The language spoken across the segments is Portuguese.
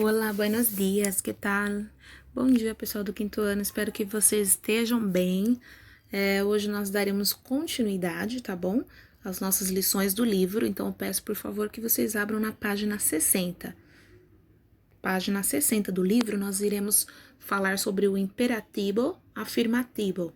Olá, buenos dias, que tal? Bom dia, pessoal do quinto ano, espero que vocês estejam bem. Hoje nós daremos continuidade, tá bom? Às nossas lições do livro, então eu peço, por favor, que vocês abram na página 60. Página 60 do livro, nós iremos falar sobre o imperativo afirmativo.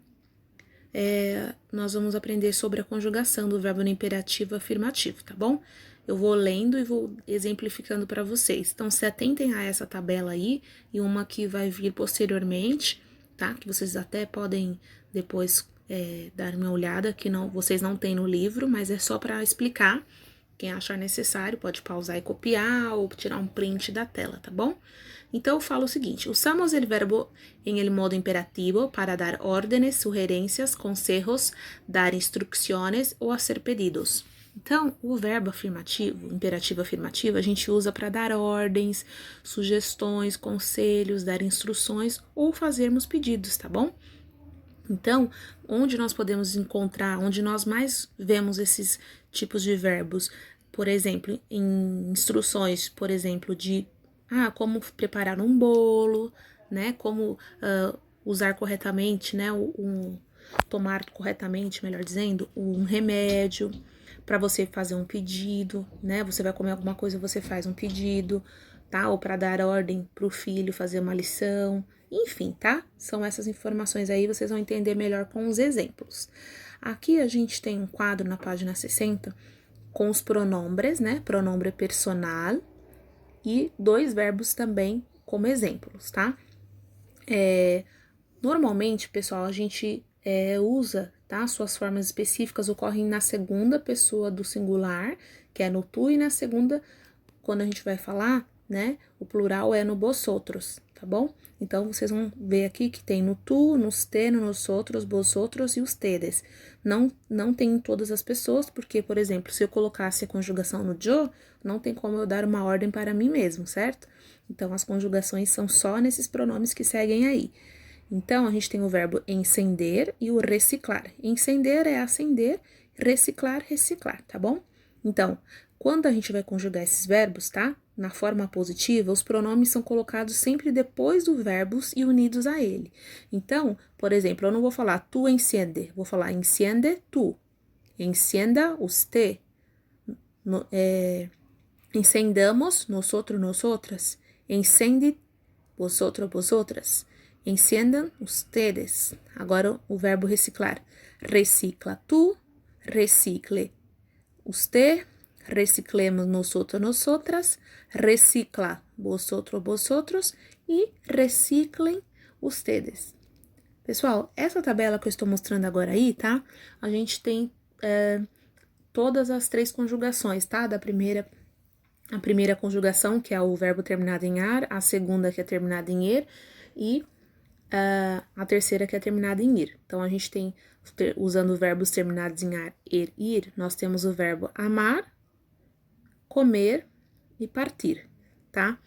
Nós vamos aprender sobre a conjugação do verbo no imperativo afirmativo, tá bom? Eu vou lendo e vou exemplificando para vocês. Então, se atentem a essa tabela aí e uma que vai vir posteriormente, tá? Que vocês até podem depois dar uma olhada, que vocês não têm no livro, mas é só para explicar. Quem achar necessário pode pausar e copiar ou tirar um print da tela, tá bom? Então, eu falo o seguinte: usamos o verbo em el modo imperativo para dar órdenes, sugerências, consejos, dar instrucciones ou hacer pedidos. Então, o verbo afirmativo, imperativo afirmativo, a gente usa para dar ordens, sugestões, conselhos, dar instruções ou fazermos pedidos, tá bom? Então, onde nós podemos encontrar, onde nós mais vemos esses tipos de verbos, por exemplo, em instruções, por exemplo, de como preparar um bolo, né? Como usar corretamente, né? Tomar corretamente, melhor dizendo, um remédio, para você fazer um pedido, né? Você vai comer alguma coisa, você faz um pedido, tá? Ou para dar ordem para o filho fazer uma lição, enfim, tá? São essas informações aí, vocês vão entender melhor com os exemplos. Aqui a gente tem um quadro na página 60 com os pronombres, né? Pronombre personal e dois verbos também como exemplos, tá? Normalmente, pessoal, a gente usa, tá? Suas formas específicas ocorrem na segunda pessoa do singular, que é no tu, e na segunda, quando a gente vai falar, né? O plural é no vosotros, tá bom? Então, vocês vão ver aqui que tem no tu, nos te, no nosotros, vosotros e ustedes. Não tem em todas as pessoas, porque, por exemplo, se eu colocasse a conjugação no yo, não tem como eu dar uma ordem para mim mesmo, certo? Então, as conjugações são só nesses pronomes que seguem aí. Então, a gente tem o verbo encender e o reciclar. Encender é acender, reciclar, reciclar, tá bom? Então, quando a gente vai conjugar esses verbos, tá? Na forma positiva, os pronomes são colocados sempre depois do verbo e unidos a ele. Então, por exemplo, eu não vou falar tu enciende, vou falar enciende tu, encienda usted, encendamos nosotros, nosotras, encende vosotros, vosotras, enciendan ustedes. Agora o verbo reciclar, recicla tu, recicle usted, reciclemos nosotros, nosotras, recicla vosotros, vosotros e reciclem ustedes. Pessoal, essa tabela que eu estou mostrando agora aí, tá? A gente tem todas as três conjugações, tá? A primeira conjugação, que é o verbo terminado em ar, a segunda, que é terminada em er, e a terceira, que é terminada em ir. Então, a gente tem, usando verbos terminados em ar, er, ir, nós temos o verbo amar, comer e partir, tá?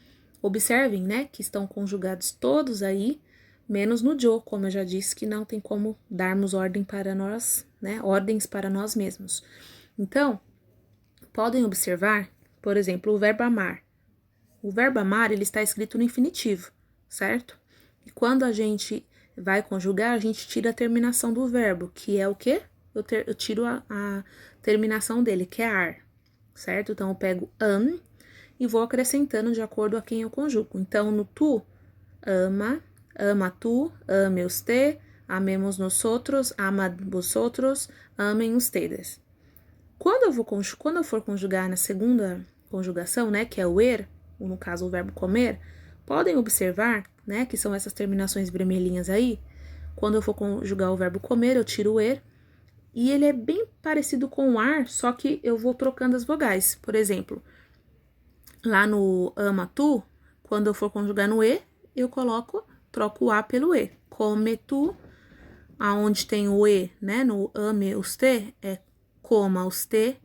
Observem, né, que estão conjugados todos aí, menos no yo, como eu já disse, que não tem como darmos ordem para nós, né, ordens para nós mesmos. Então, podem observar, por exemplo, o verbo amar. O verbo amar, ele está escrito no infinitivo, certo? E quando a gente vai conjugar, a gente tira a terminação do verbo, que é o quê? Eu tiro a terminação dele, que é ar, certo? Então, eu pego am e vou acrescentando de acordo a quem eu conjugo. Então, no tu, ama, ama tu, ame usted, amemos nosotros, ama vosotros, amem ustedes. Quando eu for conjugar na segunda conjugação, né, que é o er, ou no caso o verbo comer, podem observar, né, que são essas terminações vermelhinhas aí. Quando eu for conjugar o verbo comer, eu tiro o er, e ele é bem parecido com o ar, só que eu vou trocando as vogais. Por exemplo, lá no ama tu, quando eu for conjugar no e, eu troco o a pelo e. Come tu, aonde tem o e, né, no ame usted, é coma usted,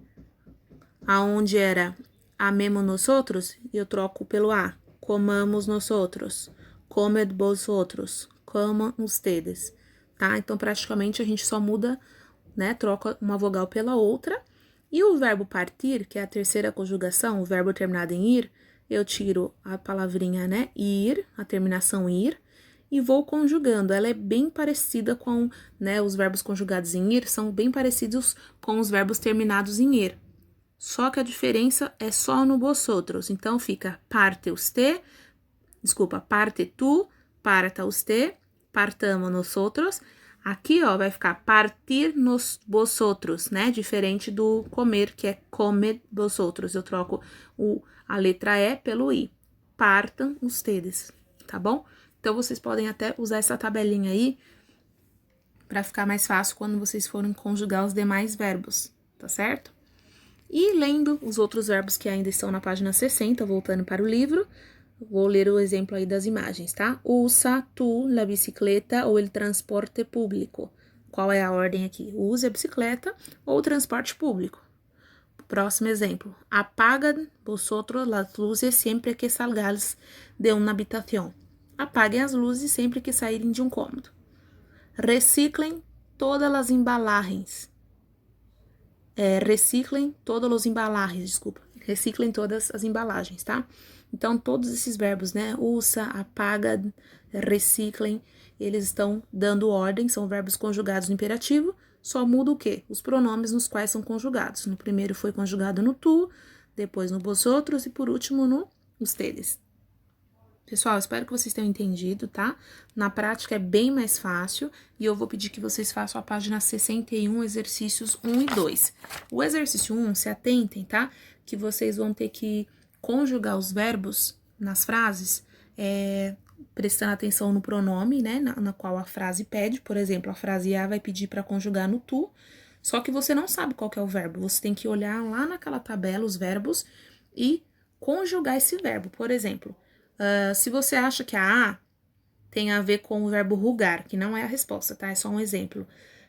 aonde era amemos nosotros, eu troco pelo a, comamos nosotros, comed vosotros, comam ustedes, tá? Então, praticamente, a gente só muda, né, troca uma vogal pela outra, e o verbo partir, que é a terceira conjugação, o verbo terminado em ir, eu tiro a palavrinha, né, ir, a terminação ir, e vou conjugando. Ela é bem parecida com, né, os verbos conjugados em ir são bem parecidos com os verbos terminados em er. Só que a diferença é só no vosotros. Então, fica parte usted, parte tu, parta usted, partamos nosotros. Aqui, ó, vai ficar partir nos vosotros, né? Diferente do comer, que é comer vosotros. Eu troco a letra E pelo I. Partam ustedes, tá bom? Então, vocês podem até usar essa tabelinha aí para ficar mais fácil quando vocês forem conjugar os demais verbos, tá certo? E lendo os outros verbos que ainda estão na página 60, voltando para o livro, vou ler o exemplo aí das imagens, tá? Usa tu la bicicleta ou el transporte público. Qual é a ordem aqui? Use a bicicleta ou o transporte público. Próximo exemplo. Apaga vosotros las luces siempre que salgáis de una habitación. Apaguem as luzes sempre que saírem de um cômodo. Reciclem todas as embalagens. Reciclem todas as embalagens, Reciclem todas as embalagens, tá? Então, todos esses verbos, né? Usa, apaga, reciclem, eles estão dando ordem, são verbos conjugados no imperativo, só muda o quê? Os pronomes nos quais são conjugados. No primeiro foi conjugado no tu, depois no vosotros e por último no ustedes. Pessoal, espero que vocês tenham entendido, tá? Na prática é bem mais fácil e eu vou pedir que vocês façam a página 61, exercícios 1 e 2. O exercício 1, se atentem, tá? Que vocês vão ter que conjugar os verbos nas frases, prestando atenção no pronome, né? Na qual a frase pede. Por exemplo, a frase A vai pedir para conjugar no tu, só que você não sabe qual que é o verbo. Você tem que olhar lá naquela tabela os verbos e conjugar esse verbo. Por exemplo, se você acha que a A tem a ver com o verbo rugar, que não é a resposta, tá? É só um exemplo.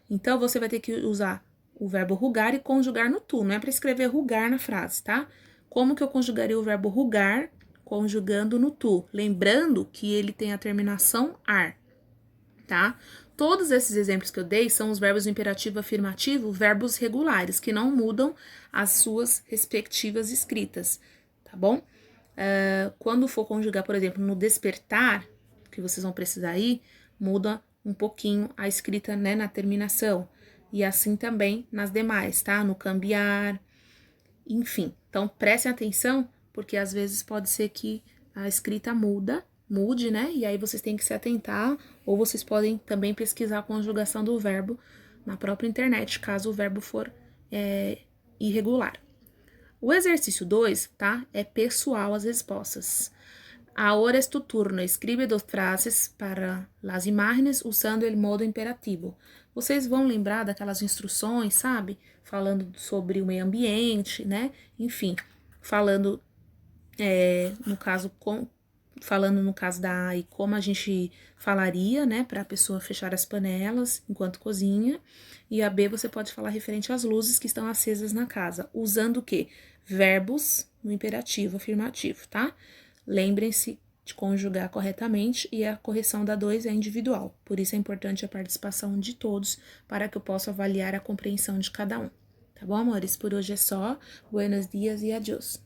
Então, você vai ter que usar o verbo rugar e conjugar no tu. Não é para escrever rugar na frase, tá? Como que eu conjugaria o verbo rugar conjugando no tu? Lembrando que ele tem a terminação ar, tá? Todos esses exemplos que eu dei são os verbos do imperativo afirmativo, verbos regulares, que não mudam as suas respectivas escritas, tá bom? Quando for conjugar, por exemplo, no despertar, que vocês vão precisar ir, muda um pouquinho a escrita, né, na terminação. E assim também nas demais, tá? No cambiar, enfim. Então, prestem atenção, porque às vezes pode ser que a escrita mude, né? E aí vocês têm que se atentar, ou vocês podem também pesquisar a conjugação do verbo na própria internet, caso o verbo for irregular. O exercício 2, tá? É pessoal as respostas. Ahora es tu turno. Escribe 2 frases para las imágenes usando el modo imperativo. Vocês vão lembrar daquelas instruções, sabe? Falando sobre o meio ambiente, né? Enfim, falando no caso da A e como a gente falaria, né? Para a pessoa fechar as panelas enquanto cozinha. E a B você pode falar referente às luzes que estão acesas na casa. Usando o quê? Verbos no imperativo afirmativo, tá? Lembrem-se de conjugar corretamente e a correção da 2 é individual. Por isso é importante a participação de todos para que eu possa avaliar a compreensão de cada um. Tá bom, amores? Por hoje é só. Buenos dias e adiós.